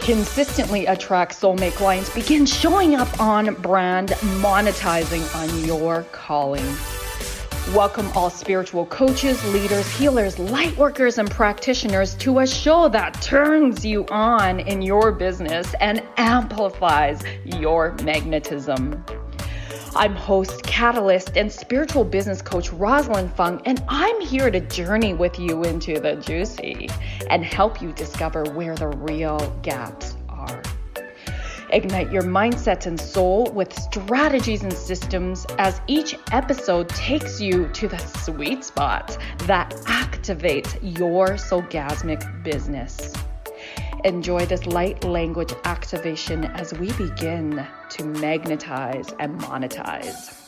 consistently attract soulmate clients, begin showing up on brand, monetizing on your calling. Welcome all spiritual coaches, leaders, healers, light workers, and practitioners to a show that turns you on in your business and amplifies your magnetism. I'm host, catalyst, and spiritual business coach Rosalyn Fung, and I'm here to journey with you into the juicy and help you discover where the real gaps are. Ignite your mindset and soul with strategies and systems as each episode takes you to the sweet spot that activates your soulgasmic business. Enjoy this light language activation as we begin to magnetize and monetize.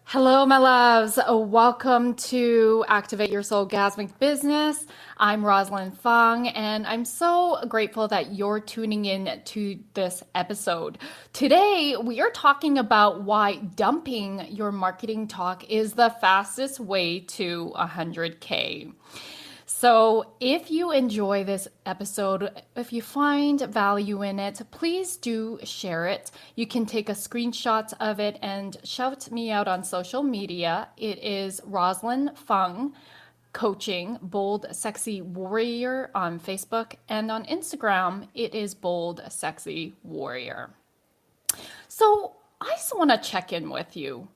Hello, my loves. Welcome to Activate Your Soulgasmic Business. I'm Rosalyn Fung, and I'm so grateful that you're tuning in to this episode. Today, we are talking about why dumping your marketing talk is the fastest way to 100K. So if you enjoy this episode, if you find value in it, please do share it. You can take a screenshot of it and shout me out on social media. It is Rosalyn Fung Coaching, Bold Sexy Warrior on Facebook, and on Instagram, it is Bold Sexy Warrior. So I just want to check in with you.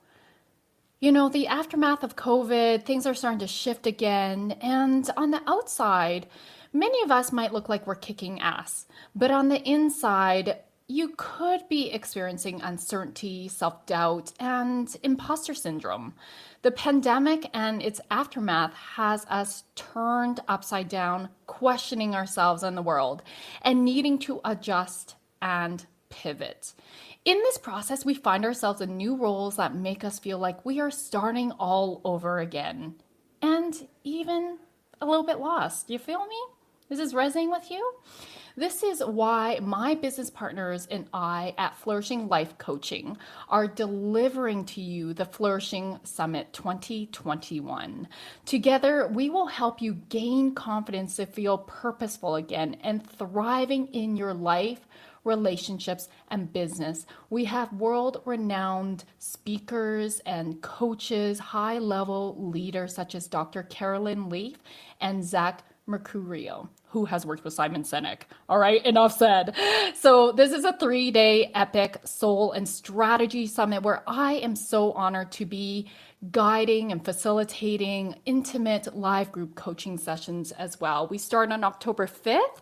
You know, the aftermath of COVID, things are starting to shift again. And on the outside, many of us might look like we're kicking ass. But on the inside, you could be experiencing uncertainty, self-doubt, and imposter syndrome. The pandemic and its aftermath has us turned upside down, questioning ourselves and the world, and needing to adjust and pivot. In this process, we find ourselves in new roles that make us feel like we are starting all over again and even a little bit lost. You feel me? Is this resonating with you? This is why my business partners and I at Flourishing Life Coaching are delivering to you the Flourishing Summit 2021. Together, we will help you gain confidence to feel purposeful again and thriving in your life, relationships, and business. We have world-renowned speakers and coaches, high-level leaders such as Dr. Carolyn Leaf and Zach Mercurio, who has worked with Simon Sinek. All right, enough said. So this is a 3-day epic soul and strategy summit where I am so honored to be guiding and facilitating intimate live group coaching sessions as well. We start on October 5th,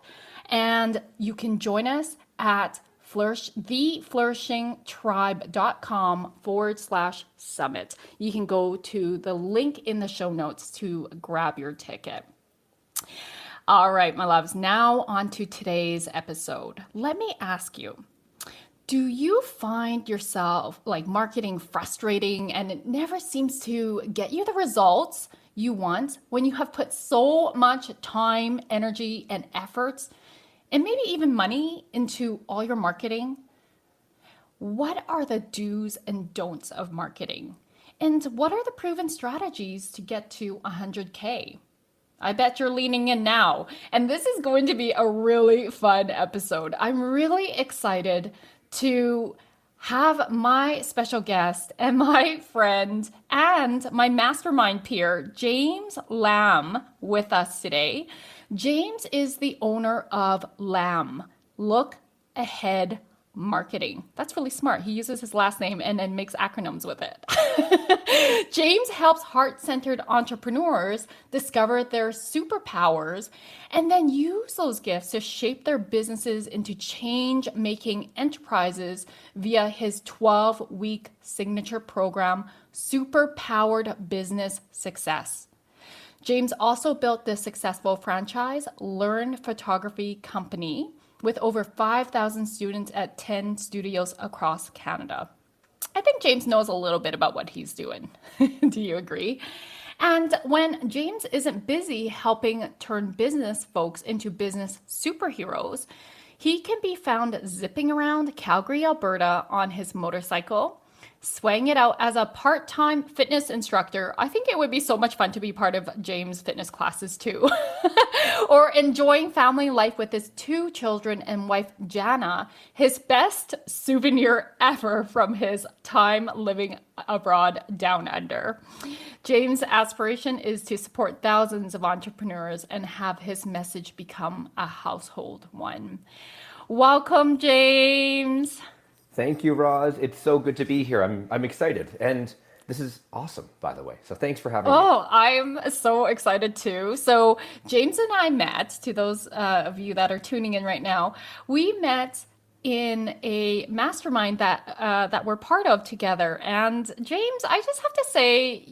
and you can join us at theflourishingtribe.com/summit. You can go to the link in the show notes to grab your ticket. All right, my loves, now on to today's episode. Let me ask you, do you find yourself like marketing frustrating and it never seems to get you the results you want when you have put so much time, energy, and efforts and maybe even money into all your marketing? What are the do's and don'ts of marketing? And what are the proven strategies to get to 100K? I bet you're leaning in now. And this is going to be a really fun episode. I'm really excited to have my special guest and my friend and my mastermind peer, James Lamb, with us today. James is the owner of Lamb, Look Ahead Marketing. That's really smart. He uses his last name and then makes acronyms with it. James helps heart-centered entrepreneurs discover their superpowers and then use those gifts to shape their businesses into change-making enterprises via his 12-week signature program, Superpowered Business Success. James also built the successful franchise Learn Photography Company with over 5,000 students at 10 studios across Canada. I think James knows a little bit about what he's doing. Do you agree? And when James isn't busy helping turn business folks into business superheroes, he can be found zipping around Calgary, Alberta on his motorcycle, Swaying it out as a part-time fitness instructor. I think it would be so much fun to be part of James' fitness classes too. Or enjoying family life with his 2 children and wife Jana, his best souvenir ever from his time living abroad down under. James' aspiration is to support thousands of entrepreneurs and have his message become a household one. Welcome, James. Thank you, Roz. It's so good to be here. I'm excited. And this is awesome, by the way. So thanks for having me. Oh, I'm so excited too. So James and I met, to those of you that are tuning in right now, we met in a mastermind that we're part of together. And James, I just have to say,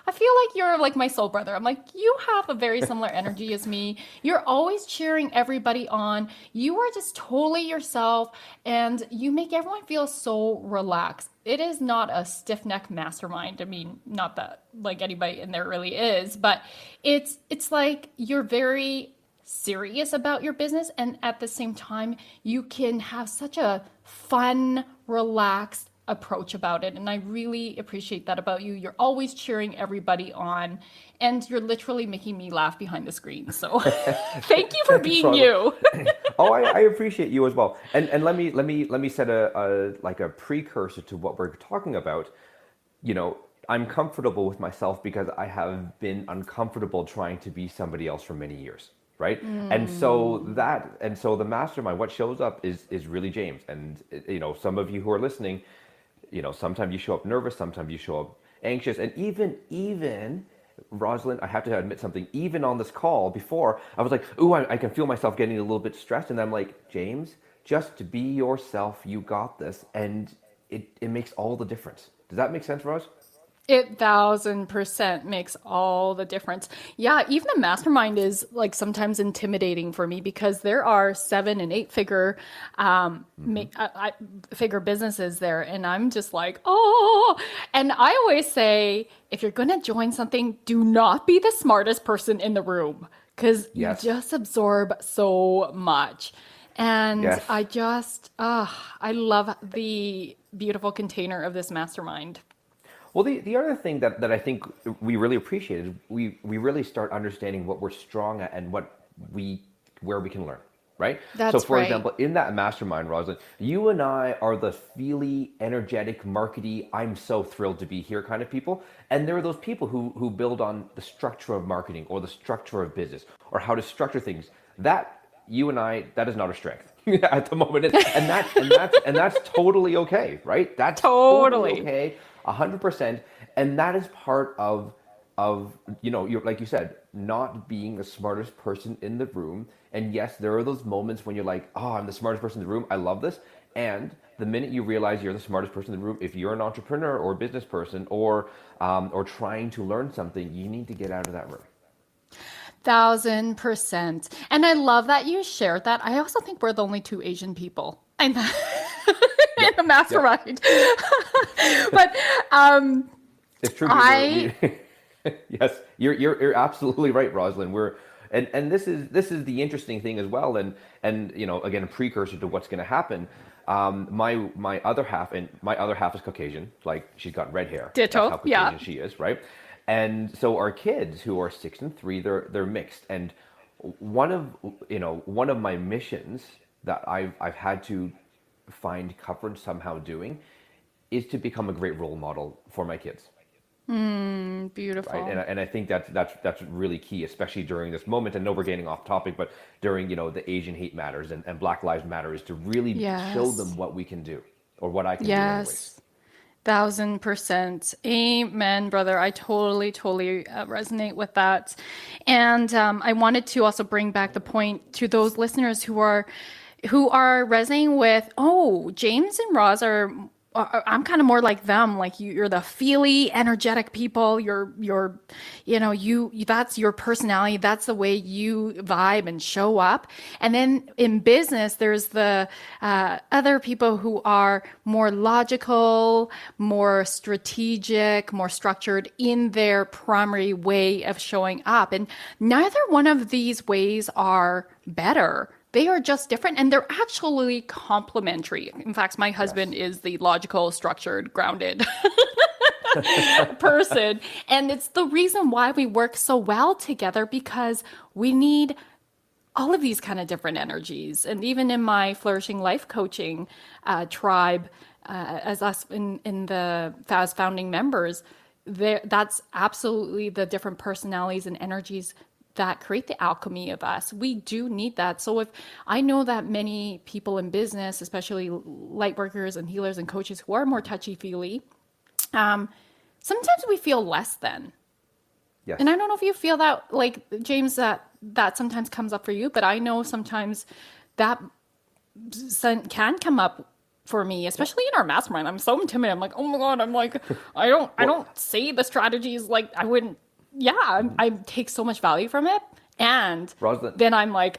I feel like you're like my soul brother. I'm like, you have a very similar energy as me. You're always cheering everybody on. You are just totally yourself and you make everyone feel so relaxed. It is not a stiff neck mastermind. I mean, not that like anybody in there really is, but it's like you're very serious about your business, and at the same time you can have such a fun, relaxed approach about it, and I really appreciate that about you. You're always cheering everybody on, and you're literally making me laugh behind the screen, so thank you for being you. Oh, I appreciate you as well. And let me set a precursor to what we're talking about. You know, I'm comfortable with myself because I have been uncomfortable trying to be somebody else for many years. Right. And so the mastermind, what shows up is really James. And, you know, some of you who are listening, you know, sometimes you show up nervous, sometimes you show up anxious. And even Rosalyn, I have to admit something, even on this call before, I was like, ooh, I can feel myself getting a little bit stressed. And I'm like, James, just to be yourself, you got this. And it makes all the difference. Does that make sense, Ros? It 1000% makes all the difference. Yeah, even the mastermind is like sometimes intimidating for me because there are 7 and 8 figure figure businesses there, and I'm just like, oh. And I always say, if you're gonna join something, do not be the smartest person in the room because you just absorb so much. And Yes. I love the beautiful container of this mastermind. Well, the other thing that I think we really appreciate is we really start understanding what we're strong at and where we can learn, right? So That's for right. example, in that mastermind, Rosalind, you and I are the feely, energetic, markety, I'm so thrilled to be here kind of people. And there are those people who build on the structure of marketing or the structure of business or how to structure things. That you and I, that is not our strength at the moment. And that's totally okay, right? That's totally Totally. okay. 100%, and that is part of you know, you're like you said, not being the smartest person in the room. And yes, there are those moments when you're like, oh, I'm the smartest person in the room, I love this. And the minute you realize you're the smartest person in the room, if you're an entrepreneur or business person or trying to learn something, you need to get out of that room. 1000%. And I love that you shared that. I also think we're the only 2 Asian people in the, in Yep, the yep. mastermind. But It's true. I Yes, you're absolutely right, Rosalind. And this is the interesting thing as well. And you know, again, a precursor to what's going to happen. My other half, and my other half is Caucasian. Like, she's got red hair. That's how ditto. Yeah. Caucasian she is, right? And so our kids, who are 6 and 3, they're mixed. And one of my missions that I've had to find coverage somehow doing is to become a great role model for my kids, right? And Beautiful. and I think that's really key, especially during this moment. I know we're getting off topic, but during, you know, the Asian hate matters and Black Lives Matter, is to really show them Yes. what we can do, or what I can do anyways. Yes. 1000%. Amen, brother. I totally resonate with that. And I wanted to also bring back the point to those listeners who are resonating with, oh, James and Roz I'm kind of more like them. Like you're the feely, energetic people. That's your personality. That's the way you vibe and show up. And then in business, there's the other people who are more logical, more strategic, more structured in their primary way of showing up. And neither one of these ways are better. they are just different and they're actually complementary. In fact, my husband is the logical, structured, grounded person. And it's the reason why we work so well together, because we need all of these kind of different energies. And even in my Flourishing Life Coaching tribe, as us in the as founding members, that's absolutely the different personalities and energies that create the alchemy of us. We do need that. So if I know that many people in business, especially light workers and healers and coaches who are more touchy-feely, sometimes we feel less than. Yes. And I don't know if you feel that, like, James, that sometimes comes up for you, but I know sometimes that can come up for me, especially in our mastermind. I'm so intimidated. I'm like, oh my God, I'm like, I don't say the strategies like I wouldn't. Yeah, I take so much value from it. And Rosalyn, then I'm like,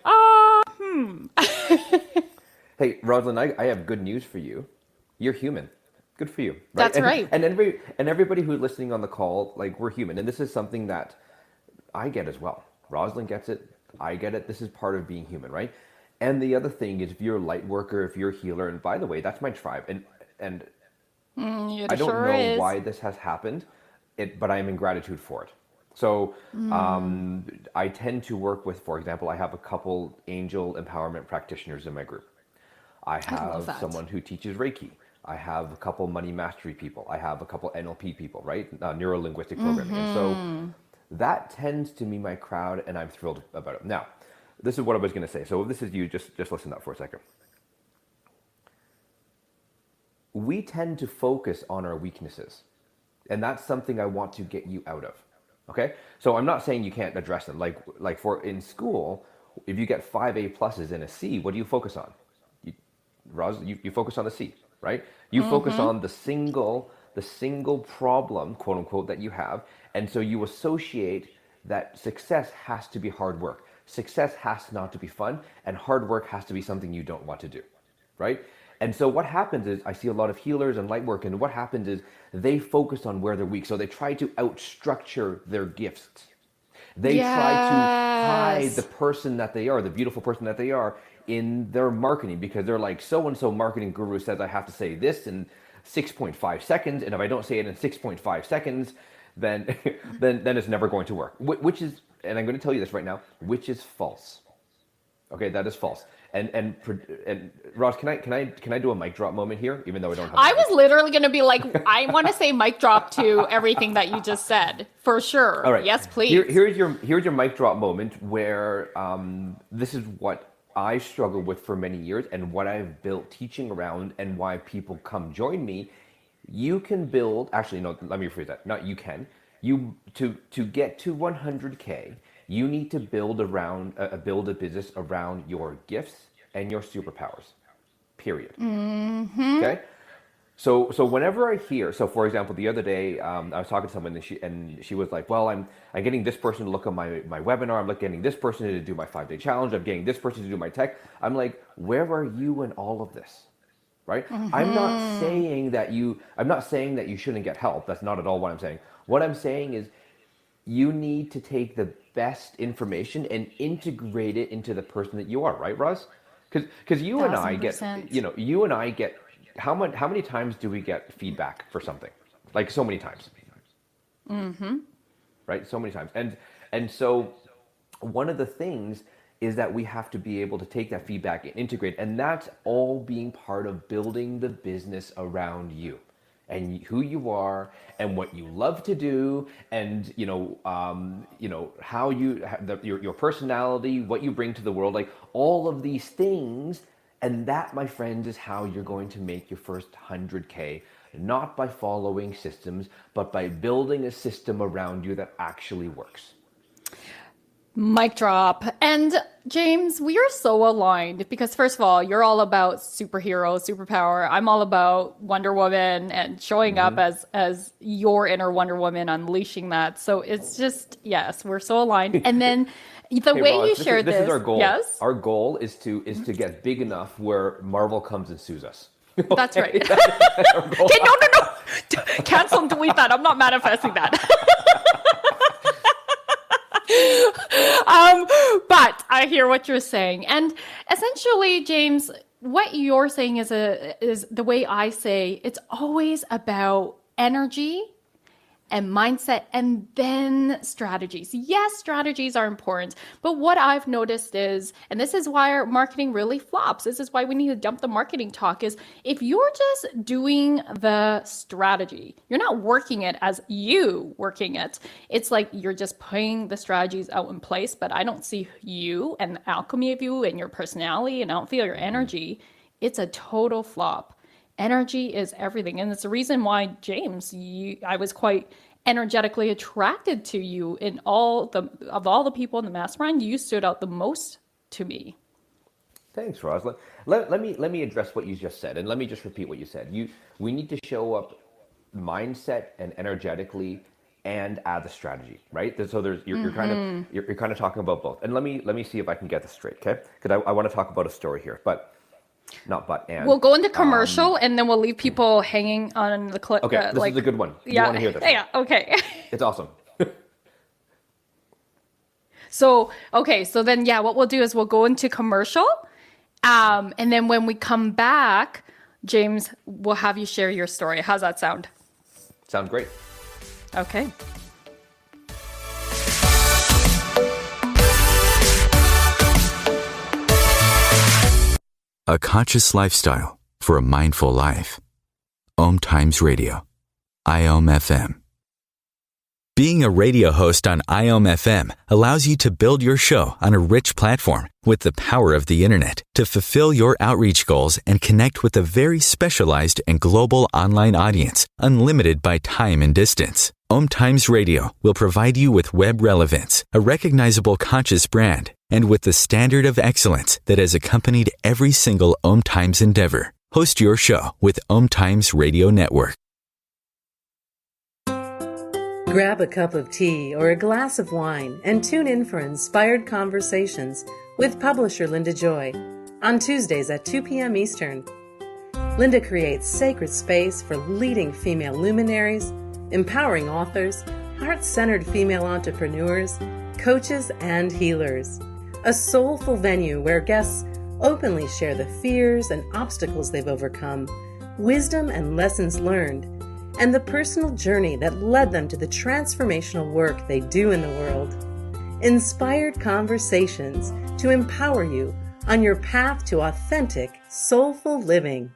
Hey, Rosalyn, I have good news for you. You're human. Good for you. Right? That's right. And everybody who's listening on the call, like, we're human. And this is something that I get as well. Rosalyn gets it. I get it. This is part of being human, right? And the other thing is, if you're a light worker, if you're a healer, and by the way, that's my tribe. And I don't know why this has happened, but I am in gratitude for it. So I tend to work with, for example, I have a couple angel empowerment practitioners in my group. I have someone who teaches Reiki. I have a couple money mastery people. I have a couple NLP people, right? Neuro-linguistic programming. And so that tends to be my crowd, and I'm thrilled about it. Now, this is what I was going to say. So if this is you, just listen up for a second. We tend to focus on our weaknesses, and that's something I want to get you out of. Okay, so I'm not saying you can't address them. Like for in school, if you get 5 A pluses and a C, what do you focus on? You focus on the C, right? You focus on the single problem, quote unquote, that you have, and so you associate that success has to be hard work. Success has not to be fun, and hard work has to be something you don't want to do, right? And so what happens is, I see a lot of healers and light work, and what happens is they focus on where they're weak. So they try to outstructure their gifts. They try to hide the person that they are, the beautiful person that they are, in their marketing, because they're like, so-and-so marketing guru says I have to say this in 6.5 seconds, and if I don't say it in 6.5 seconds, then it's never going to work. Which is, and I'm going to tell you this right now, which is false. Okay, that is false. And Ross, can I do a mic drop moment here, even though I don't have? I was literally going to be like, I want to say mic drop to everything that you just said, for sure. All right. Yes, please. Here's your mic drop moment, where this is what I struggled with for many years, and what I've built teaching around, and why people come join me. You can build. Actually, no. Let me rephrase that. Not you can. You to get to 100K. You need to build a business around your gifts and your superpowers, period. Okay? So whenever I hear, so for example, the other day, I was talking to someone, and she was like, well, I'm getting this person to look at my webinar, I'm getting this person to do my 5-day challenge, I'm getting this person to do my tech. I'm like, where are you in all of this? Right? I'm not saying that you shouldn't get help. That's not at all what I'm saying. What I'm saying is, you need to take the best information and integrate it into the person that you are, right, Roz? Because you and I get, how many times do we get feedback for something? Like, so many times. Right? So many times. And so one of the things is that we have to be able to take that feedback and integrate, and that's all being part of building the business around you. And who you are, and what you love to do, and how your personality, what you bring to the world, like all of these things, and that, my friends, is how you're going to make your first 100K. Not by following systems, but by building a system around you that actually works. Mic drop. And James, we are so aligned, because first of all, you're all about superhero, superpower. I'm all about Wonder Woman and showing up as your inner Wonder Woman, unleashing that. So it's just, yes, we're so aligned. And then the way Roz, you shared this is our goal. Yes? Our goal is to get big enough where Marvel comes and sues us. That's right. Okay, no. Cancel and delete that. I'm not manifesting that. But I hear what you're saying. And essentially, James, what you're saying is the way I say it's always about energy and mindset and then strategies. Yes, strategies are important. But what I've noticed is, and this is why our marketing really flops, this is why we need to dump the marketing talk, is if you're just doing the strategy, you're not working it as you working it. It's like you're just putting the strategies out in place, but I don't see you and the alchemy of you and your personality, and I don't feel your energy. It's a total flop. Energy is everything. And it's the reason why, James, I was quite energetically attracted to you in all the people in the mastermind. You stood out the most to me. Thanks, Rosalyn. Let me address what you just said, and let me just repeat what you said. We need to show up mindset and energetically and add the strategy, right? So you're kind of talking about both. And let me see if I can get this straight, okay? Because I want to talk about a story here, and we'll go into commercial and then we'll leave people hanging on the clip. Okay, this is a good one. You Yeah, want to hear this? Yeah, okay. It's awesome. So then what we'll do is we'll go into commercial, and then when we come back, James, we'll have you share your story. How's that sound? Sounds great. Okay. A conscious lifestyle for a mindful life. OMTimes Radio. IOM FM. Being a radio host on IOM FM allows you to build your show on a rich platform with the power of the internet to fulfill your outreach goals and connect with a very specialized and global online audience, unlimited by time and distance. OMTimes Radio will provide you with web relevance, a recognizable conscious brand, and with the standard of excellence that has accompanied every single OMTimes endeavor. Host your show with OMTimes Radio Network. Grab a cup of tea or a glass of wine and tune in for Inspired Conversations with publisher Linda Joy on Tuesdays at 2 p.m. Eastern. Linda creates sacred space for leading female luminaries, empowering authors, heart-centered female entrepreneurs, coaches, and healers. A soulful venue where guests openly share the fears and obstacles they've overcome, wisdom and lessons learned, and the personal journey that led them to the transformational work they do in the world. Inspired Conversations to empower you on your path to authentic, soulful living.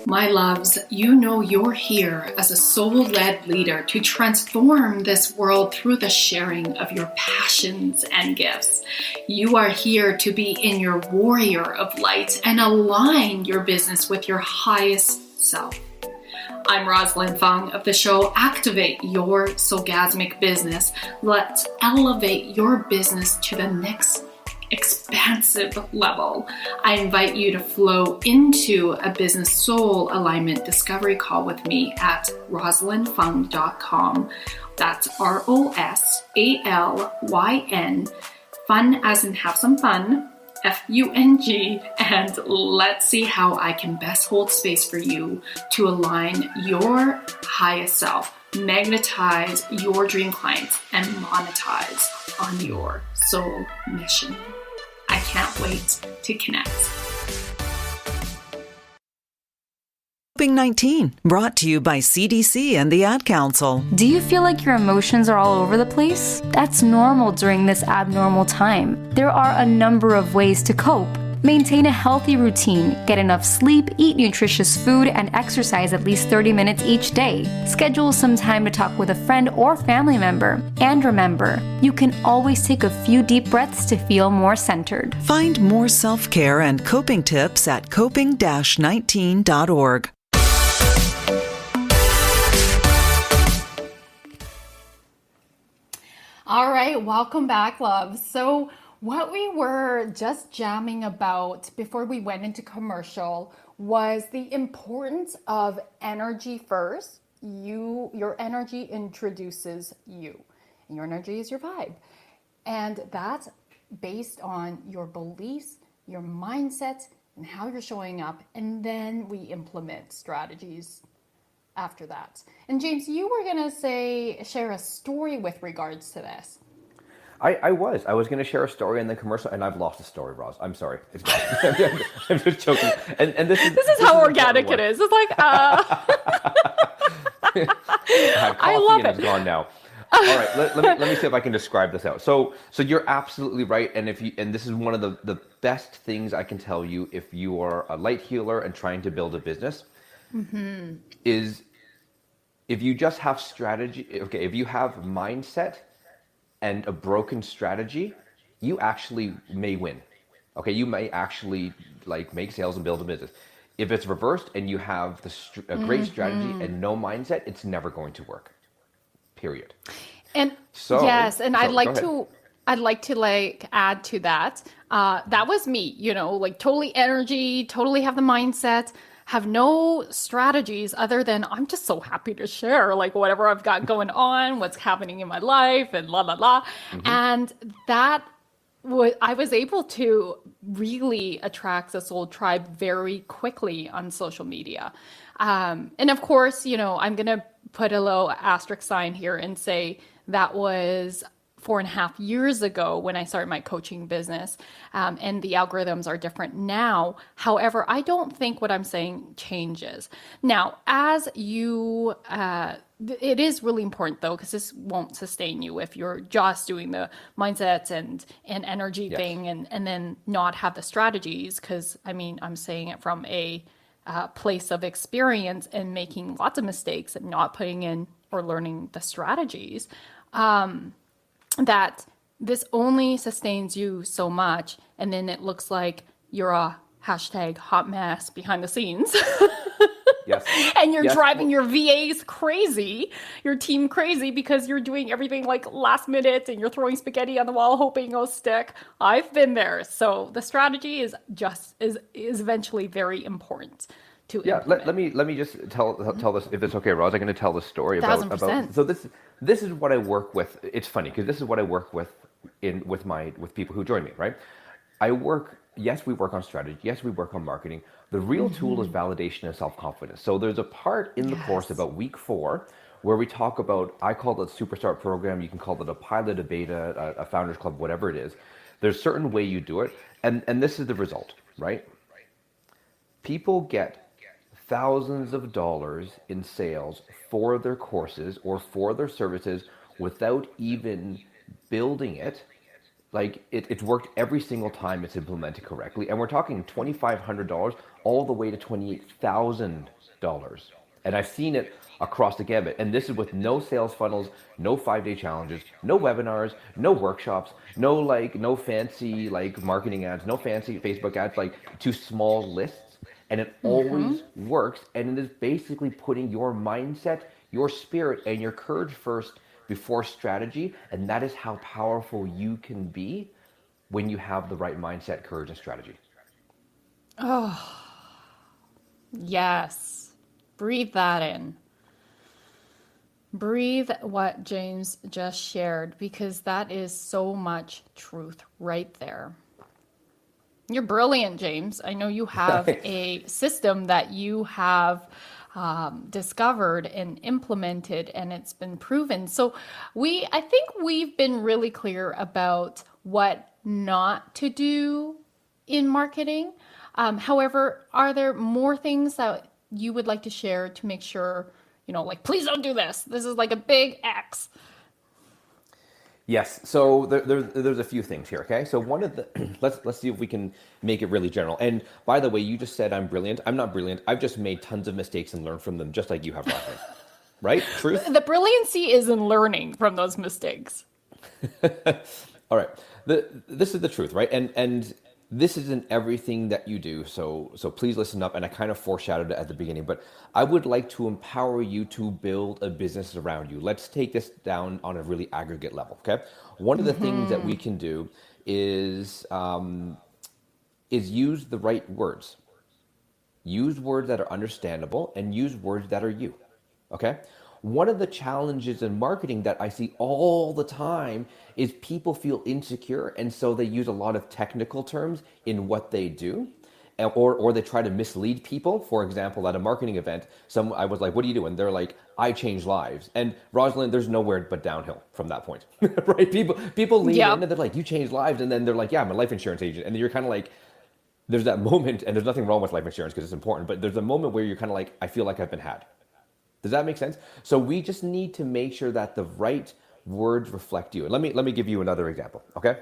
My loves, you know you're here as a soul-led leader to transform this world through the sharing of your passions and gifts. You are here to be in your warrior of light and align your business with your highest self. I'm Rosalyn Fung of the show Activate Your Soulgasmic Business. Let's elevate your business to the next expansive level. I invite you to flow into a business soul alignment discovery call with me at rosalynfung.com. That's ROSALYN, fun as in have some fun, FUNG, and let's see how I can best hold space for you to align your highest self, magnetize your dream clients, and monetize on your soul mission. I can't wait to connect. COVID-19, brought to you by CDC and the Ad Council. Do you feel like your emotions are all over the place? That's normal during this abnormal time. There are a number of ways to cope. Maintain a healthy routine, get enough sleep, eat nutritious food, and exercise at least 30 minutes each day. Schedule some time to talk with a friend or family member. And remember, you can always take a few deep breaths to feel more centered. Find more self-care and coping tips at coping-19.org. All right, welcome back, loves. So what we were just jamming about before we went into commercial was the importance of energy first. Your energy introduces you, and your energy is your vibe. And that's based on your beliefs, your mindset, and how you're showing up, and then we implement strategies after that. And James, you were going to share a story with regards to this. I was going to share a story in the commercial, and I've lost the story, Roz. I'm sorry. It's gone. I'm just joking. And this is how organic it is. It's like, I had coffee I love and it. It's gone now. All right, let me see if I can describe this out. So you're absolutely right, and this is one of the best things I can tell you if you are a light healer and trying to build a business, is if you just have strategy. Okay, if you have mindset and a broken strategy, you actually may win. Okay, you may actually like make sales and build a business. If it's reversed and you have a great strategy and no mindset, it's never going to work. Period. And I'd I'd like to like add to that. That was me, like totally energy, totally have the mindset, have no strategies other than I'm just so happy to share like whatever I've got going on, what's happening in my life, and la la la. And that I was able to really attract this old tribe very quickly on social media. And of course, I'm going to put a little asterisk sign here and say that was 4.5 years ago when I started my coaching business, and the algorithms are different now. However, I don't think what I'm saying changes. Now, as you, it is really important though, because this won't sustain you if you're just doing the mindsets and energy thing and then not have the strategies. Because I'm saying it from a place of experience and making lots of mistakes and not putting in or learning the strategies. That this only sustains you so much, and then it looks like you're a hashtag hot mess behind the scenes. Yes. And you're driving your VAs crazy, your team crazy, because you're doing everything like last minute and you're throwing spaghetti on the wall hoping it'll stick. I've been there. So the strategy is eventually very important to implement. Let me just tell this, if it's okay, Roz. I'm going to tell the story about 1000%. so this is what I work with. It's funny because this is what I work with with people who join me, right? Yes, we work on strategy. Yes, we work on marketing. The real tool is validation and self-confidence. So there's a part in the course about week 4 where we talk about, I call it a Superstart program. You can call it a pilot, a beta, a founders club, whatever it is. There's a certain way you do it. And this is the result, right? People get thousands of dollars in sales for their courses or for their services without even building it. Like it's worked every single time it's implemented correctly. And we're talking $2,500 all the way to $28,000. And I've seen it across the gamut. And this is with no sales funnels, no 5-day challenges, no webinars, no workshops, no fancy marketing ads, no fancy Facebook ads, to small lists. And it always works. And it is basically putting your mindset, your spirit, and your courage first before strategy. And that is how powerful you can be when you have the right mindset, courage, and strategy. Oh, yes. Breathe that in. Breathe what James just shared, because that is so much truth right there. You're brilliant, James. I know you have a system that you have discovered and implemented, and it's been proven. So I think we've been really clear about what not to do in marketing. However, are there more things that you would like to share to make sure, please don't do this. This is like a big X. Yes. So there's a few things here. Okay. So one of the let's see if we can make it really general. And by the way, you just said I'm brilliant. I'm not brilliant. I've just made tons of mistakes and learned from them, just like you have, Rosalyn. Right? Truth. The brilliancy is in learning from those mistakes. All right. This is the truth, right? And this isn't everything that you do. So please listen up. And I kind of foreshadowed it at the beginning, but I would like to empower you to build a business around you. Let's take this down on a really aggregate level. Okay. One of the things that we can do is use the right words. Use words that are understandable and use words that are you. Okay. One of the challenges in marketing that I see all the time is people feel insecure, and so they use a lot of technical terms in what they do. or they try to mislead people. For example, at a marketing event, I was like, "What do you do?" And they're like, "I change lives." And Rosalind, there's nowhere but downhill from that point, right? People lean in Yep. and they're like, "You change lives," and then they're like, "Yeah, I'm a life insurance agent," and then you're kind of like, there's that moment, and there's nothing wrong with life insurance because it's important, but there's a moment where you're kind of like, I feel like I've been had. Does that make sense? So we just need to make sure that the right words reflect you. And let me give you another example, okay?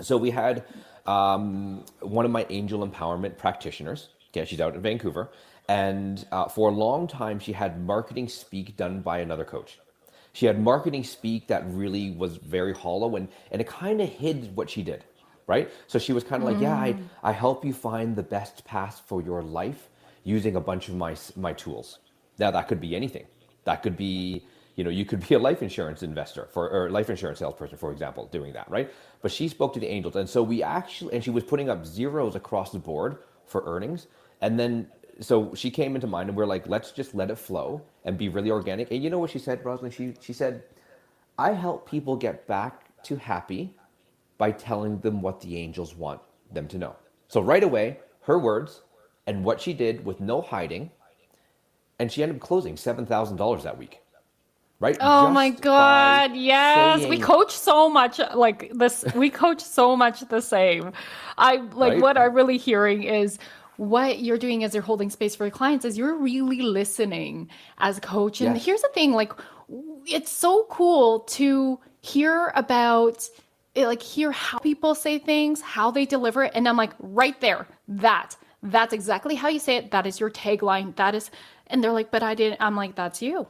So we had one of my angel empowerment practitioners. Okay, she's out in Vancouver, and for a long time she had marketing speak done by another coach. She had marketing speak that really was very hollow, and it kind of hid what she did, right? So she was kind of like, yeah, I help you find the best path for your life using a bunch of my tools. Now that could be anything. That could be, you could be a life insurance investor or life insurance salesperson, for example, doing that, right? But she spoke to the angels, and so and she was putting up zeros across the board for earnings, and then so she came into mind, and we're like, let's just let it flow and be really organic. And you know what she said, Rosalyn? She said, I help people get back to happy by telling them what the angels want them to know. So right away, her words and what she did with no hiding, and she ended up closing $7,000 that week, right? Oh my Just by God, yes. We saying, coach so much like this. We coach so much the same. I like right? what I'm really hearing is what you're doing as you're holding space for your clients is you're really listening as a coach. And Yes. here's the thing, like it's so cool to hear about like hear how people say things, how they deliver it. And I'm like, right there, that's exactly how you say it. That is your tagline. That is, and they're like, but I didn't. I'm like, that's you.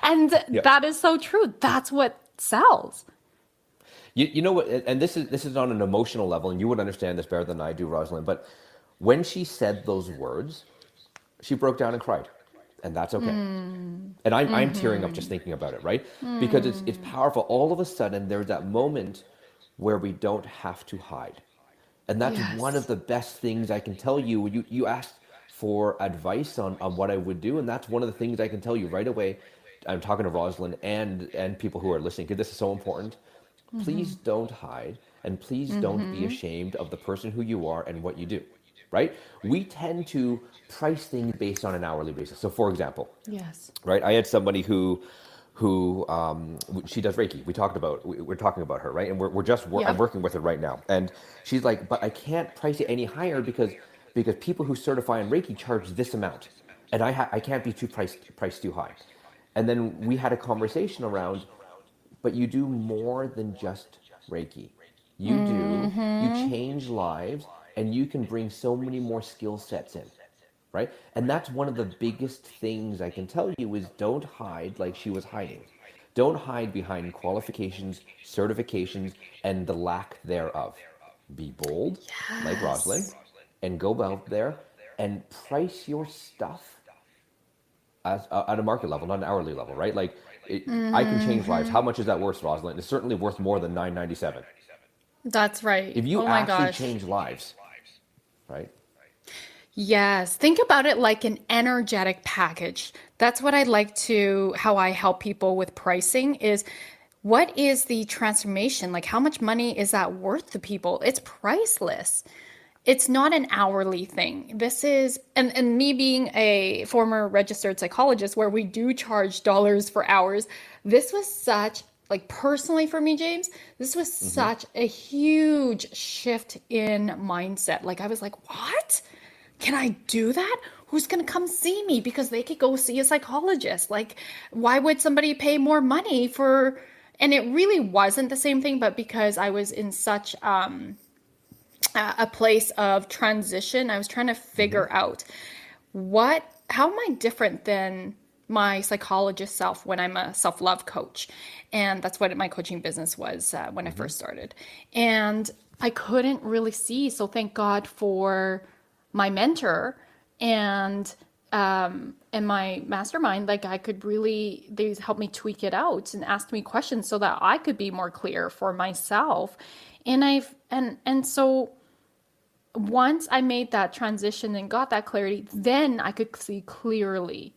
And Yeah. that is so true. That's what sells. You know what? And this is on an emotional level, and you would understand this better than I do, Rosalind. But when she said those words, she broke down and cried, and that's okay. And I'm tearing up just thinking about it, right? Because it's powerful. All of a sudden, there's that moment where we don't have to hide, and that's one of Yes. the best things I can tell you. You asked for advice on what I would do, and that's one of the things I can tell you right away. I'm talking to Rosalind and people who are listening because this is so important. Please don't hide, and please don't be ashamed of the person who you are and what you do, right? We tend to price things based on an hourly basis. So for example, Yes. right, I had somebody who she does Reiki. We're talking about her, right? And I'm Yep. working with her right now. And she's like, but I can't price it any higher because people who certify in Reiki charge this amount. And I can't be priced too high. And then we had a conversation around, but you do more than just Reiki. You change lives, and you can bring so many more skill sets in, right? And that's one of the biggest things I can tell you is don't hide like she was hiding. Don't hide behind qualifications, certifications, and the lack thereof. Be bold, like Rosalind, Yes. and go out there and price your stuff at a market level, not an hourly level, right? Like I can change lives. How much is that worth, Rosalind? It's certainly worth more than $9.97. That's right. If you Oh my actually gosh. change lives, right? Yes. Think about it like an energetic package. That's what I like to, how I help people with pricing is what is the transformation? Like, how much money is that worth to people? It's priceless. It's not an hourly thing. This is, and me being a former registered psychologist where we do charge dollars for hours, this was such, like personally for me, James, this was such a huge shift in mindset. Like, I was like, what? Can I do that? Who's going to come see me? Because they could go see a psychologist. Like, why would somebody pay more money for, and it really wasn't the same thing, but because I was in such, a place of transition. I was trying to figure out how am I different than my psychologist self when I'm a self-love coach? And that's what my coaching business was when I first started. And I couldn't really see. So thank God for my mentor and my mastermind. Like I could really, they helped me tweak it out and asked me questions so that I could be more clear for myself. And so once I made that transition and got that clarity, then I could see clearly.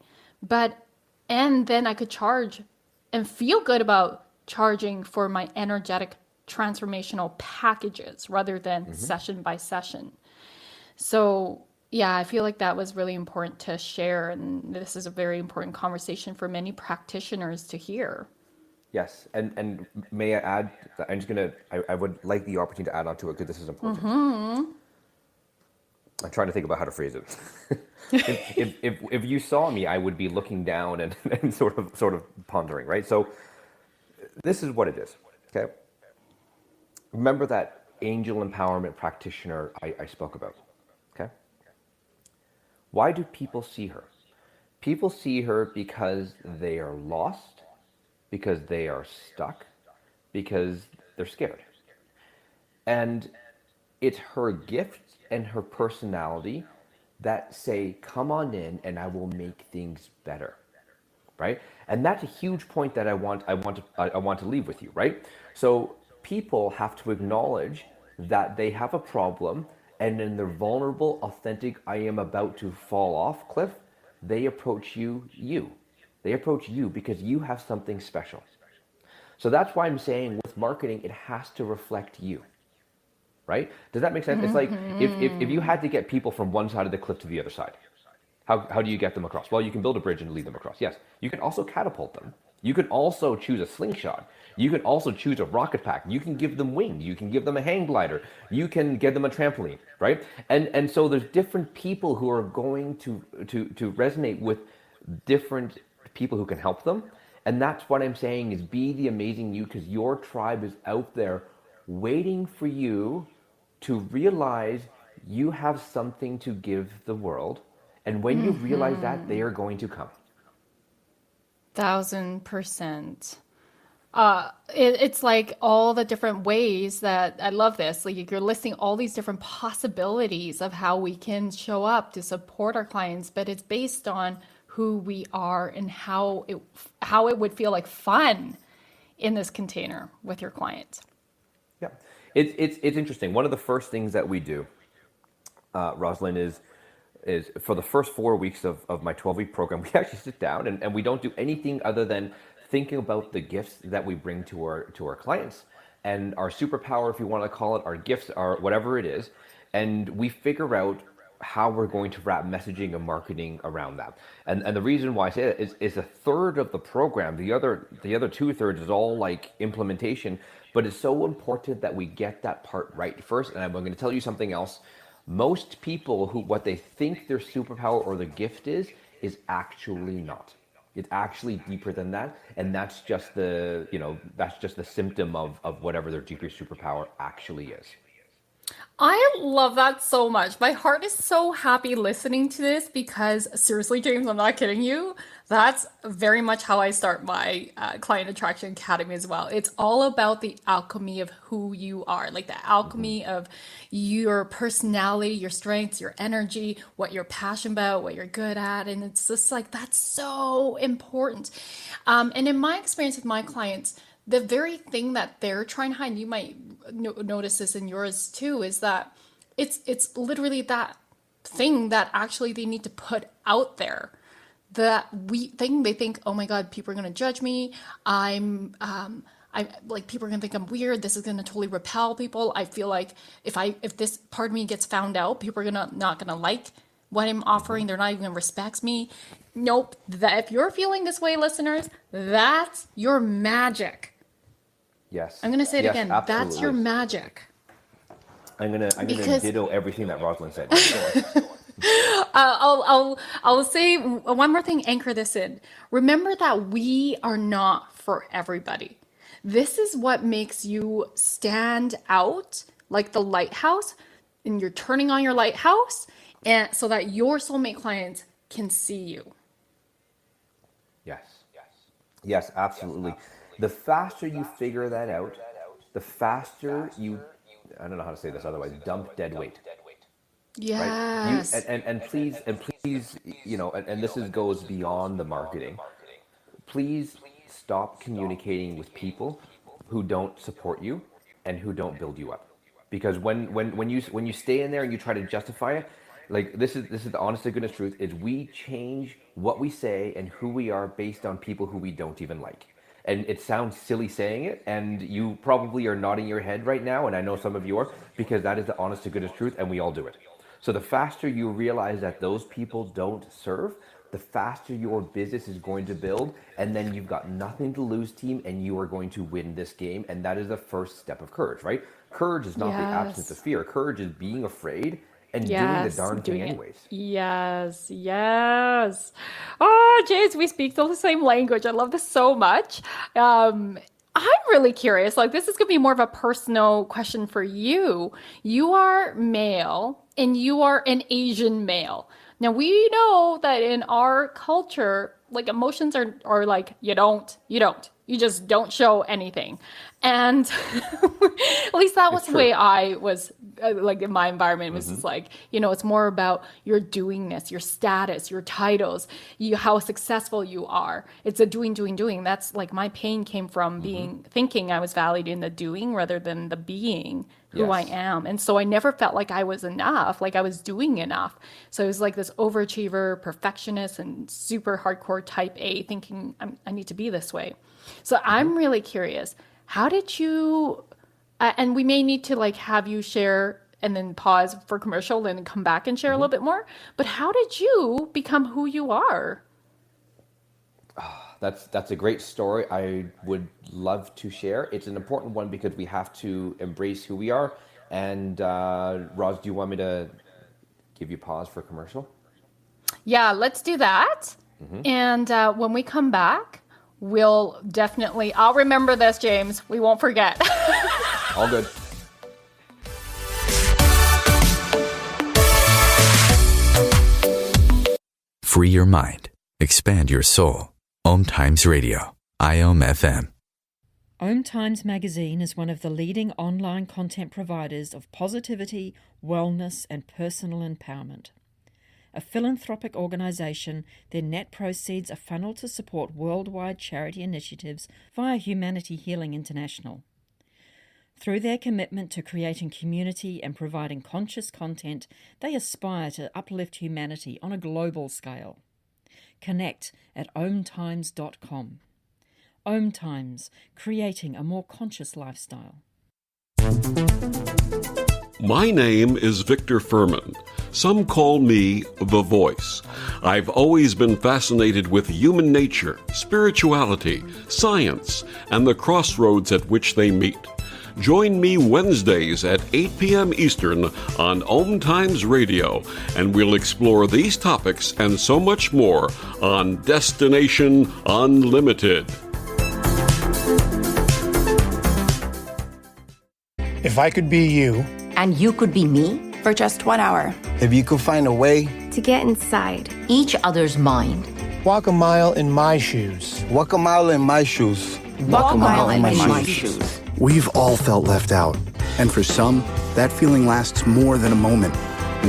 And then I could charge and feel good about charging for my energetic transformational packages rather than session by session. So, yeah, I feel like that was really important to share. And this is a very important conversation for many practitioners to hear. Yes, and may I add, I'm just gonna, I would like the opportunity to add on to it because this is important. I'm trying to think about how to phrase it. If you saw me, I would be looking down and sort of pondering, right? So this is what it is. Okay. Remember that angel empowerment practitioner I spoke about. Okay. Why do people see her? People see her because they are lost, because they are stuck, because they're scared. And it's her gift and her personality that say, come on in and I will make things better. Right? And that's a huge point that I want to leave with you, right? So people have to acknowledge that they have a problem, and in their vulnerable, authentic, I am about to fall off cliff, they approach you. They approach you because you have something special. So that's why I'm saying with marketing, it has to reflect you, right? Does that make sense? It's like if you had to get people from one side of the cliff to the other side, how do you get them across? Well, you can build a bridge and lead them across. Yes. You can also catapult them. You can also choose a slingshot. You can also choose a rocket pack. You can give them wings. You can give them a hang glider. You can give them a trampoline, right? And so there's different people who are going to resonate with different people who can help them. And that's what I'm saying is be the amazing you, because your tribe is out there waiting for you to realize you have something to give the world. And when you realize that, they are going to come. 1000%. It's like all the different ways that I love this. Like you're listing all these different possibilities of how we can show up to support our clients, but it's based on who we are and how it would feel like fun in this container with your client. Yeah, it's interesting. One of the first things that we do, Rosalyn, is for the first 4 weeks of my 12-week program, we actually sit down and we don't do anything other than thinking about the gifts that we bring to our clients and our superpower, if you want to call it, our gifts, our whatever it is, and we figure out how we're going to wrap messaging and marketing around that. And the reason why I say that is a third of the program. The other 2/3 is all like implementation, but it's so important that we get that part right first. And I'm going to tell you something else. Most people what they think their superpower or their gift is actually not. It's actually deeper than that, and that's just the symptom of whatever their deeper superpower actually is. I love that so much. My heart is so happy listening to this because seriously, James, I'm not kidding you. That's very much how I start my Client Attraction Academy as well. It's all about the alchemy of who you are, like the alchemy of your personality, your strengths, your energy, what you're passionate about, what you're good at. And it's just like, that's so important. And in my experience with my clients, the very thing that they're trying to hide, you might notice this in yours too, is that it's literally that thing that actually they need to put out there. That they think, oh my God, people are gonna judge me. I like people are gonna think I'm weird. This is gonna totally repel people. I feel like if this part of me gets found out, people are not gonna like what I'm offering. They're not even gonna respect me. Nope. That if you're feeling this way, listeners, that's your magic. Yes. I'm going to say it Yes, again. absolutely. That's your magic. I'm gonna ditto everything that Rosalyn said. I'll say one more thing, anchor this in. Remember that we are not for everybody. This is what makes you stand out like the lighthouse, and you're turning on your lighthouse and so that your soulmate clients can see you. Yes, absolutely. The faster you figure that out, the faster you, I don't know how to say this otherwise, dump dead weight. Yes. Right? And please, and this goes beyond the marketing. Please stop communicating with people who don't support you and who don't build you up. Because when you stay in there and you try to justify it, like this is the honest to goodness truth, is we change what we say and who we are based on people who we don't even like. And it sounds silly saying it, and you probably are nodding your head right now, and I know some of you are, because that is the honest to goodness truth, and we all do it. So the faster you realize that those people don't serve, the faster your business is going to build, and then you've got nothing to lose, team, and you are going to win this game. And that is the first step of courage, right? Courage is not the absence of Yes. fear. Courage is being afraid and doing the Yes. darn thing Doing it. anyways. Yes. Yes. Oh, James, we speak the same language. I love this so much. I'm really curious. Like, this is going to be more of a personal question for you. You are male and you are an Asian male. Now, we know that in our culture, like emotions are like, you just don't show anything. And at least that was It's the true. way I was, like in my environment, it was just like, it's more about your doingness, your status, your titles, how successful you are. It's a doing, doing, doing. That's like my pain came from thinking I was valued in the doing rather than the being who I Yes. am. And so I never felt like I was enough, like I was doing enough. So it was like this overachiever, perfectionist, and super hardcore type A thinking I need to be this way. So I'm really curious, how did you, and we may need to like have you share and then pause for commercial and then come back and share a little bit more, but how did you become who you are? That's a great story. I would love to share. It's an important one because we have to embrace who we are. And Roz, do you want me to give you pause for commercial? Yeah, let's do that. And when we come back, I'll remember this, James. We won't forget. All good. Free your mind. Expand your soul. OMTimes Radio. IOM FM. OMTimes magazine is one of the leading online content providers of positivity, wellness, and personal empowerment. A philanthropic organisation, their net proceeds are funneled to support worldwide charity initiatives via Humanity Healing International. Through their commitment to creating community and providing conscious content, they aspire to uplift humanity on a global scale. Connect at omtimes.com. OMTimes, creating a more conscious lifestyle. My name is Victor Furman. Some call me The Voice. I've always been fascinated with human nature, spirituality, science, and the crossroads at which they meet. Join me Wednesdays at 8 p.m. Eastern on OMTimes Radio, and we'll explore these topics and so much more on Destination Unlimited. If I could be you, and you could be me for just 1 hour. If you could find a way to get inside each other's mind. Walk a mile in my shoes. Walk a mile in my shoes. Walk a mile in my shoes. We've all felt left out. And for some, that feeling lasts more than a moment.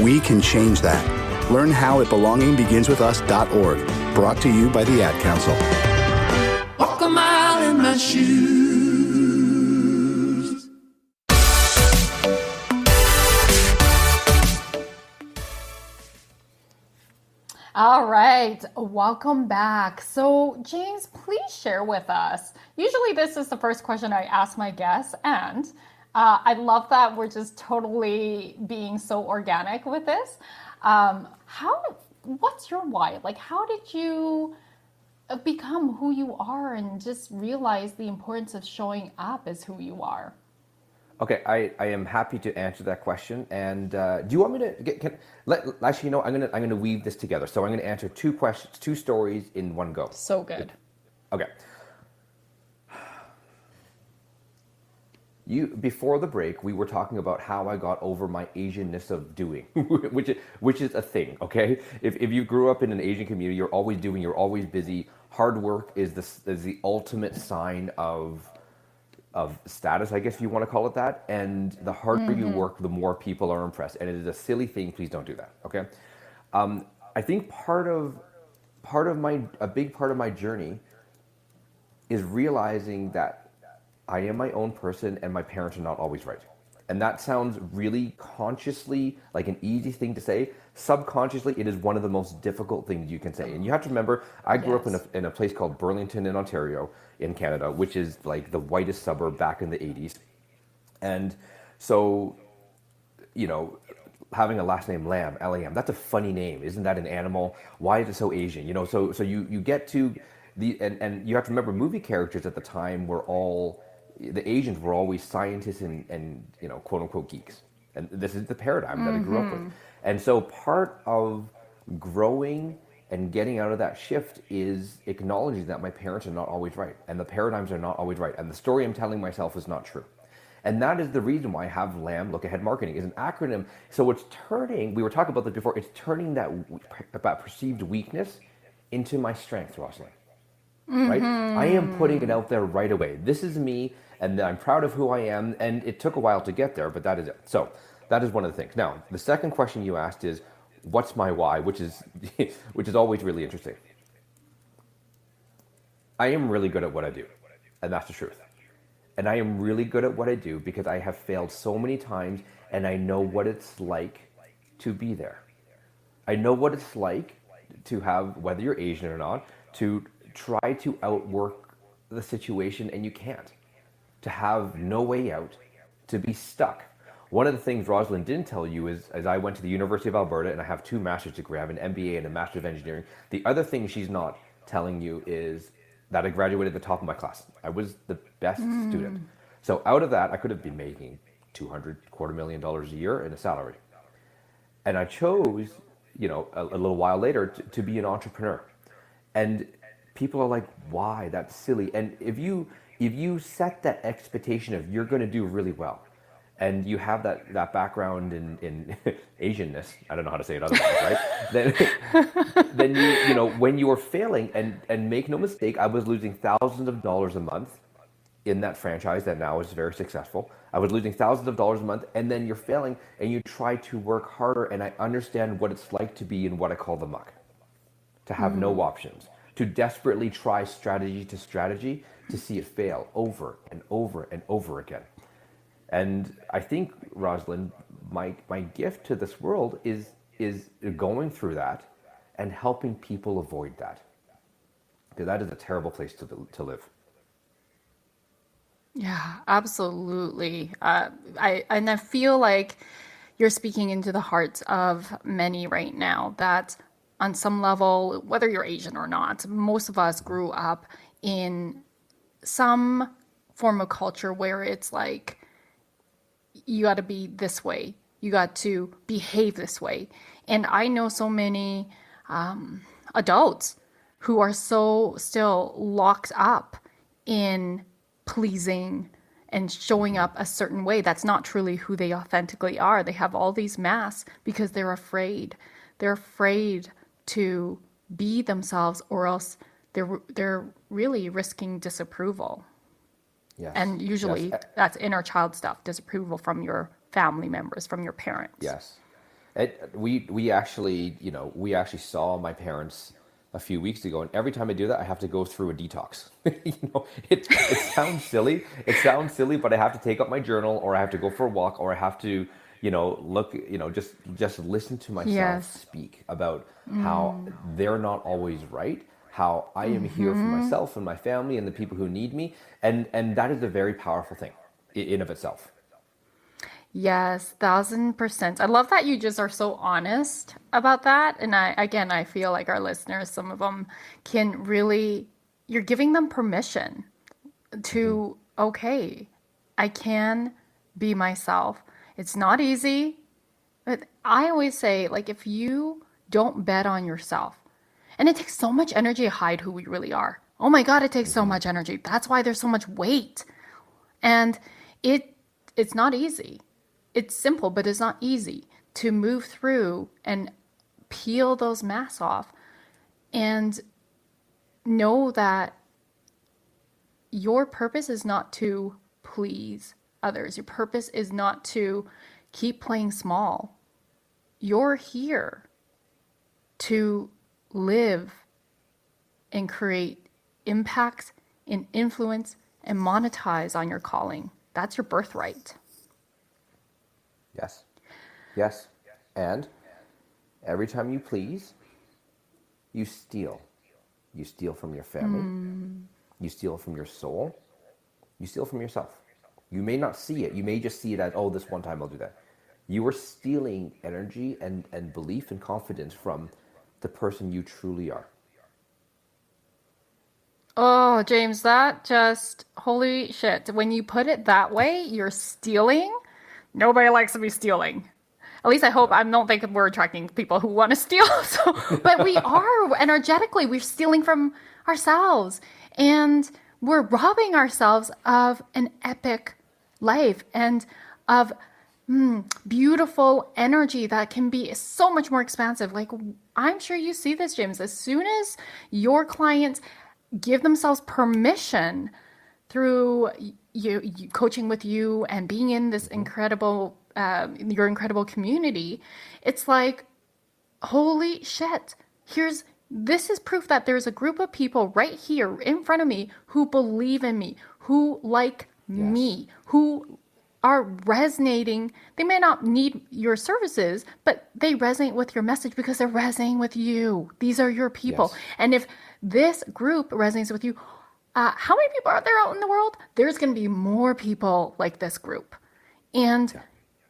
We can change that. Learn how at belongingbeginswithus.org. Brought to you by the Ad Council. Walk a mile in my shoes. All right, welcome back. So, James, please share with us. Usually, this is the first question I ask my guests, and I love that we're just totally being so organic with this. What's your why? Like, how did you become who you are and just realize the importance of showing up as who you are? Okay, I am happy to answer that question. And do you want me to actually, you know, I'm gonna weave this together. So I'm gonna answer two questions, two stories in one go. So good. Okay. Before the break, we were talking about how I got over my Asianness of doing, which is a thing. Okay, if you grew up in an Asian community, you're always doing, you're always busy. Hard work is the ultimate sign of status, I guess if you want to call it that. And the harder you work, the more people are impressed. And it is a silly thing. Please don't do that. Okay. I think a big part of my journey is realizing that I am my own person and my parents are not always right. And that sounds really consciously like an easy thing to say. Subconsciously, it is one of the most difficult things you can say. And you have to remember, I grew up in a place called Burlington in Ontario in Canada, which is like the whitest suburb back in the 80s. And so, you know, having a last name Lamb, Lam. That's a funny name. Isn't that an animal? Why is it so Asian? You know, so you get to and you have to remember movie characters at the time were all, the Asians were always scientists and you know, quote unquote geeks. And this is the paradigm that I grew up with. And so part of growing and getting out of that shift is acknowledging that my parents are not always right, and the paradigms are not always right, and the story I'm telling myself is not true. And that is the reason why I have LAM, Look Ahead Marketing, is an acronym. So it's turning, we were talking about this before, it's turning that perceived weakness into my strength, Rosalyn. Right? I am putting it out there right away. This is me, and I'm proud of who I am, and it took a while to get there, but that is it. So that is one of the things. Now, the second question you asked is, what's my why, which is always really interesting. I am really good at what I do, and that's the truth. And I am really good at what I do because I have failed so many times, and I know what it's like to be there. I know what it's like to have, whether you're Asian or not, to try to outwork the situation and you can't. To have no way out, to be stuck. One of the things Rosalyn didn't tell you is, as I went to the University of Alberta and I have 2 master's degrees, I have an MBA and a Master of Engineering. The other thing she's not telling you is that I graduated at the top of my class. I was the best student. So out of that, I could have been making $250,000 a year in a salary. And I chose, you know, a little while later to be an entrepreneur. And people are like, why? That's silly. And if you set that expectation of you're going to do really well, and you have that background in Asianness, I don't know how to say it otherwise, right? then you know, when you are failing, and make no mistake, I was losing thousands of dollars a month in that franchise that now is very successful. I was losing thousands of dollars a month, and then you're failing, and you try to work harder, and I understand what it's like to be in what I call the muck, to have no options, to desperately try strategy to strategy to see it fail over and over and over again. And I think, Rosalyn, my gift to this world is going through that and helping people avoid that. Because that is a terrible place to live. Yeah, absolutely. I feel like you're speaking into the hearts of many right now that on some level, whether you're Asian or not, most of us grew up in some form of culture where it's like, you got to be this way, you got to behave this way. And I know so many adults who are so still locked up in pleasing and showing up a certain way that's not truly who they authentically are. They have all these masks because they're afraid. They're afraid to be themselves, or else they're really risking disapproval. Yes. And usually that's inner child stuff, disapproval from your family members, from your parents. Yes. We actually saw my parents a few weeks ago, and every time I do that, I have to go through a detox. It sounds silly. It sounds silly, but I have to take up my journal, or I have to go for a walk, or I have to, look, just listen to myself speak about how they're not always right, how I am here for myself and my family and the people who need me, and that is a very powerful thing in of itself. Yes, 1,000%. I love that you just are so honest about that. And I feel like our listeners, some of them can really, you're giving them permission to, okay, I can be myself. It's not easy, but I always say, like, if you don't bet on yourself, and it takes so much energy to hide who we really are. Oh my God, it takes so much energy. That's why there's so much weight. And it's not easy. It's simple, but it's not easy to move through and peel those masks off and know that your purpose is not to please others. Your purpose is not to keep playing small. You're here to live and create impact and influence and monetize on your calling. That's your birthright. Yes. And every time you please, you steal. You steal from your family. You steal from your soul. You steal from yourself. You may not see it. You may just see it as, oh, this one time I'll do that. you are stealing energy and belief and confidence from the person you truly are. Oh, James, that just, holy shit. When you put it that way, you're stealing. Nobody likes to be stealing. At least I hope. I don't think we're attracting people who want to steal. But we are energetically, we're stealing from ourselves. And we're robbing ourselves of an epic life and of beautiful energy that can be so much more expansive. Like, I'm sure you see this, James. As soon as your clients give themselves permission through you coaching with you and being in this incredible, your incredible community, it's like, holy shit, this is proof that there's a group of people right here in front of me who believe in me, who like me, who are resonating. They may not need your services, but they resonate with your message because they're resonating with you. These are your people. Yes. And if this group resonates with you, how many people are there out in the world? There's going to be more people like this group. And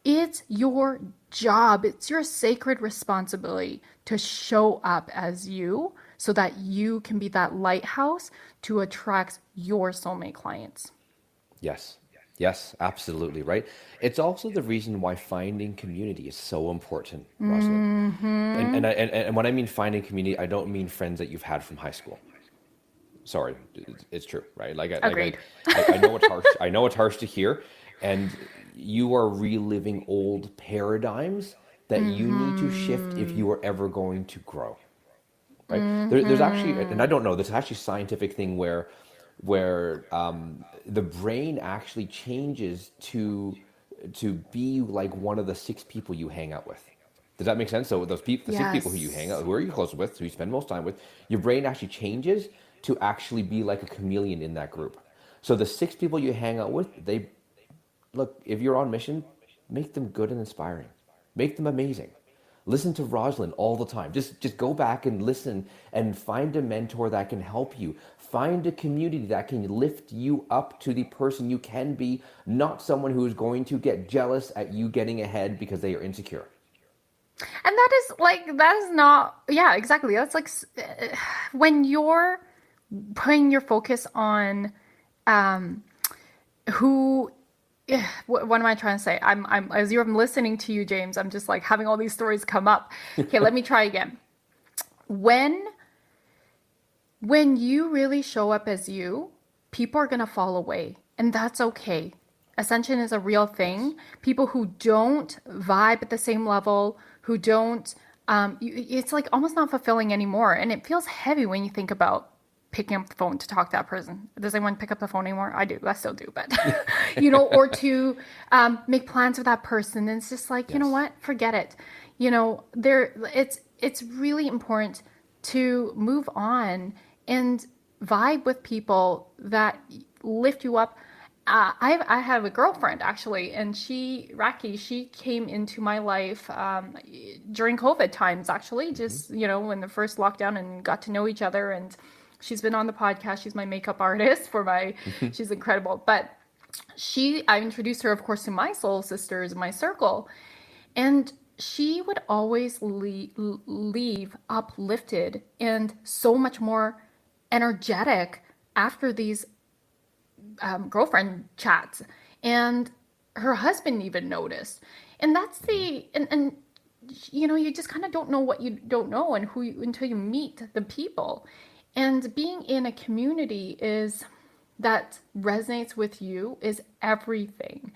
it's your job, it's your sacred responsibility to show up as you so that you can be that lighthouse to attract your soulmate clients. Yes, absolutely, right? It's also the reason why finding community is so important, Rosalyn. Mm-hmm. And when I mean finding community, I don't mean friends that you've had from high school. Sorry, it's true, right? Agreed. I know it's harsh. I know it's harsh to hear, and you are reliving old paradigms that you need to shift if you are ever going to grow, right? There's actually, and I don't know, there's actually a scientific thing where the brain actually changes to be like one of the 6 people you hang out with. Does that make sense? So those people, the 6 people who you hang out, who are you close with, who you spend most time with, your brain actually changes to actually be like a chameleon in that group. So the 6 people you hang out with, look, if you're on mission, make them good and inspiring. Make them amazing. Listen to Rosalyn all the time. Just go back and listen and find a mentor that can help you. Find a community that can lift you up to the person you can be, not someone who is going to get jealous at you getting ahead because they are insecure. And that is not, yeah, exactly. That's like when you're putting your focus on what am I trying to say? I'm as I'm listening to you, James, I'm just like having all these stories come up. Okay, let me try again. When you really show up as you, people are going to fall away, and that's okay. Ascension is a real thing. People who don't vibe at the same level, who don't, it's like almost not fulfilling anymore. And it feels heavy when you think about picking up the phone to talk to that person. Does anyone pick up the phone anymore? I do. I still do. But, or to make plans with that person. And it's just like, you know what? Forget it. It's really important to move on and vibe with people that lift you up. I have a girlfriend actually, and she came into my life during COVID times actually, just, when the first lockdown, and got to know each other. And she's been on the podcast. She's my makeup artist she's incredible. But I introduced her, of course, to my soul sisters, my circle. And she would always leave uplifted and so much more energetic after these girlfriend chats. And her husband even noticed. And that's and you just kind of don't know what you don't know until you meet the people. And being in a community that resonates with you is everything.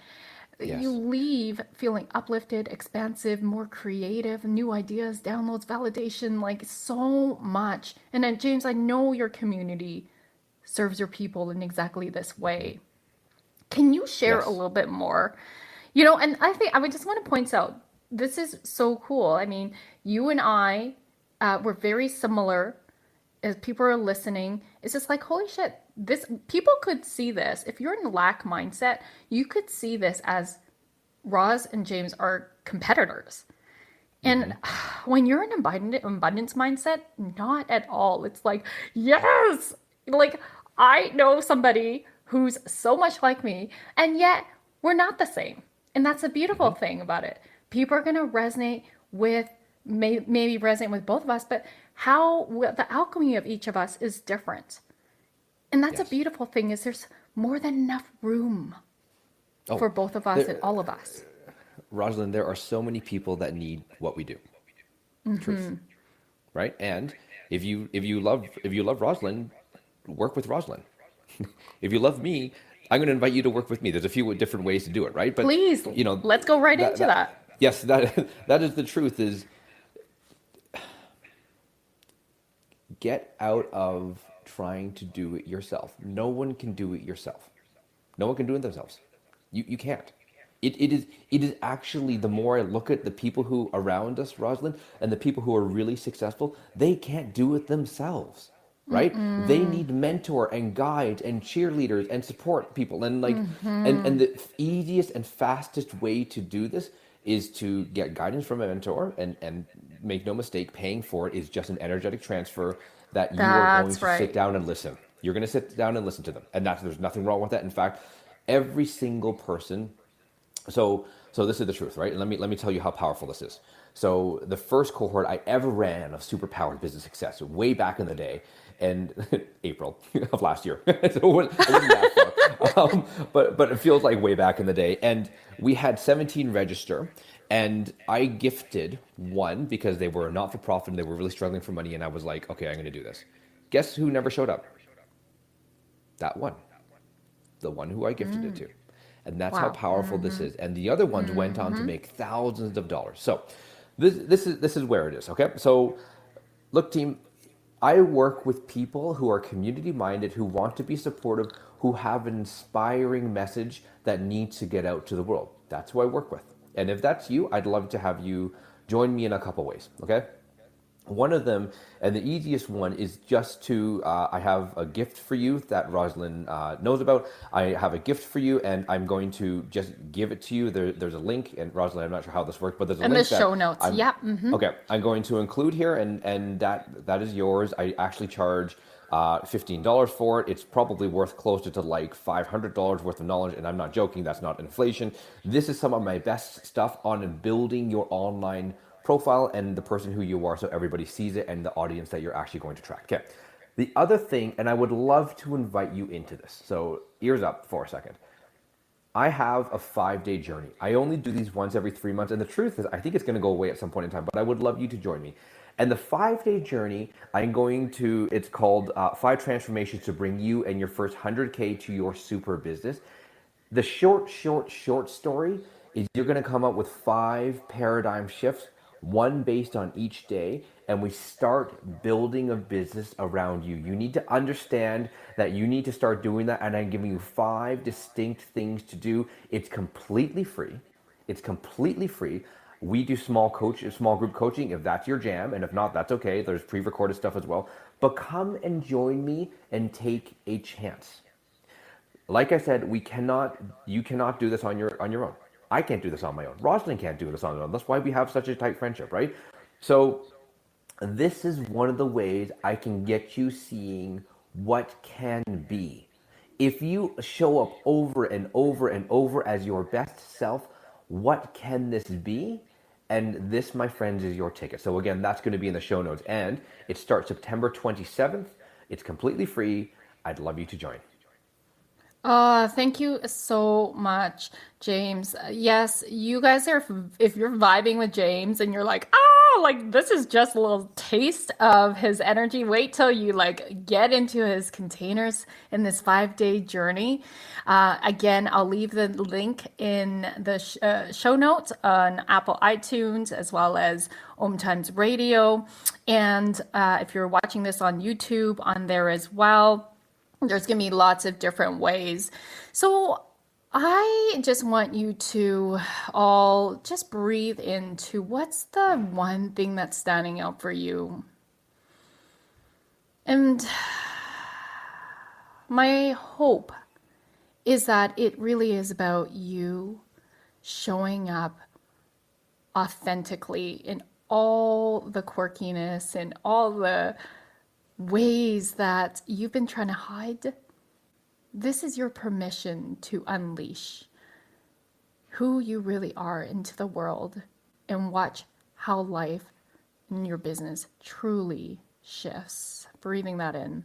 Yes. You leave feeling uplifted, expansive, more creative, new ideas, downloads, validation, like so much. And then, James, I know your community serves your people in exactly this way. Can you share a little bit more? And I think I would just want to point out, this is so cool. I mean, you and I were very similar. As people are listening, it's just like, holy shit, people could see this. If you're in lack mindset, you could see this as Roz and James are competitors. And when you're in abundance mindset, not at all. It's like, yes, like I know somebody who's so much like me, and yet we're not the same. And that's a beautiful thing about it. People are going to resonate with, maybe resonate with both of us, but the alchemy of each of us is different. And that's a beautiful thing, is there's more than enough room for both of us and all of us. Rosalyn, there are so many people that need what we do. Truth. Right? And if you love Rosalyn, work with Rosalyn. If you love me, I'm going to invite you to work with me. There's a few different ways to do it, right? But please, let's go right into that. Yes, that is the truth. Is get out of trying to do it yourself. No one can do it yourself. No one can do it themselves. You can't. It is actually, the more I look at the people who around us, Rosalyn, and the people who are really successful, they can't do it themselves, right? They need mentor and guide and cheerleaders and support people, and and the easiest and fastest way to do this is to get guidance from a mentor, and make no mistake, paying for it is just an energetic transfer that you are going to sit down and listen. You're going to sit down and listen to them, and there's nothing wrong with that. In fact, every single person. So this is the truth, right? Let me tell you how powerful this is. So the first cohort I ever ran of Superpowered Business Success, way back in the day, and April of last year. So it wasn't that far. But it feels like way back in the day. And we had 17 register, and I gifted one because they were not for profit and they were really struggling for money. And I was like, okay, I'm going to do this. Guess who never showed up? That one. The one who I gifted it to. And that's how powerful this is. And the other ones went on to make thousands of dollars. So this is where it is, okay? So look, team, I work with people who are community-minded, who want to be supportive, who have an inspiring message that needs to get out to the world. That's who I work with. And if that's you, I'd love to have you join me in a couple ways, okay? One of them, and the easiest one, is just to, I have a gift for you that Rosalyn knows about. I have a gift for you, and I'm going to just give it to you. There's a link, and Rosalyn, I'm not sure how this works, but there's a link. In the show notes, Okay, I'm going to include here, and that is yours. I actually charge $15 for it. It's probably worth closer to like $500 worth of knowledge, and I'm not joking. That's not inflation. This is some of my best stuff on building your online profile and the person who you are, so everybody sees it, and the audience that you're actually going to attract. Okay. The other thing, and I would love to invite you into this, so ears up for a second. I have a 5-day journey. I only do these once every 3 months, and the truth is, I think it's going to go away at some point in time, but I would love you to join me. And the 5-day journey, it's called 5 Transformations to Bring You and Your First 100K to Your Super Business. The short story is you're going to come up with 5 paradigm shifts, one based on each day, and we start building a business around you. You need to understand that you need to start doing that, and I'm giving you 5 distinct things to do. It's completely free. We do small group coaching if that's your jam, and if not, that's okay. There's pre-recorded stuff as well. But come and join me and take a chance. Like I said, you cannot do this on your own. I can't do this on my own. Rosalyn can't do this on her own. That's why we have such a tight friendship, right? So this is one of the ways I can get you seeing what can be. If you show up over and over and over as your best self, what can this be? And this, my friends, is your ticket. So again, that's going to be in the show notes. And it starts September 27th. It's completely free. I'd love you to join. Thank you so much, James. Yes, you guys if you're vibing with James and you're like, this is just a little taste of his energy, wait till you get into his containers in this 5-day journey. Again, I'll leave the link in the show notes on Apple iTunes, as well as OMTimes Radio. And if you're watching this on YouTube, on there as well. There's going to be lots of different ways. So I just want you to all just breathe into what's the one thing that's standing out for you. And my hope is that it really is about you showing up authentically in all the quirkiness and all the ways that you've been trying to hide. This is your permission to unleash who you really are into the world and watch how life in your business truly shifts. Breathing that in.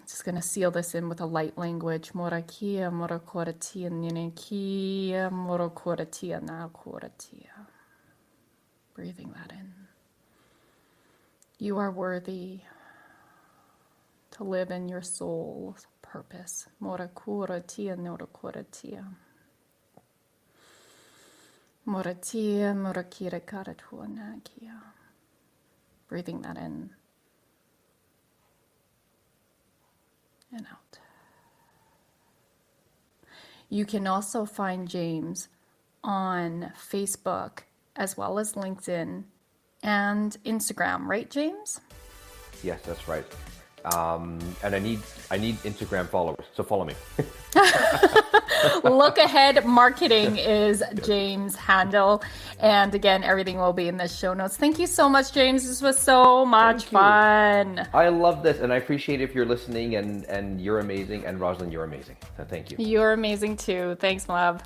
Just going to seal this in with a light language. Morakia, morakoratia, ninekia, morakoratia, na koratia. Breathing that in. You are worthy to live in your soul's purpose. Morakoratia, norakoratia. Moratia, morakira karatua nakia. Breathing that in and out. You can also find James on Facebook as well as LinkedIn and Instagram, right, James? Yes, that's right. And I need Instagram followers, so follow me. Look Ahead Marketing is James' handle. And again, everything will be in the show notes. Thank you so much, James. This was so much fun. I love this, and I appreciate if you're listening, and you're amazing, and Rosalyn, you're amazing. So thank you. You're amazing too. Thanks, love.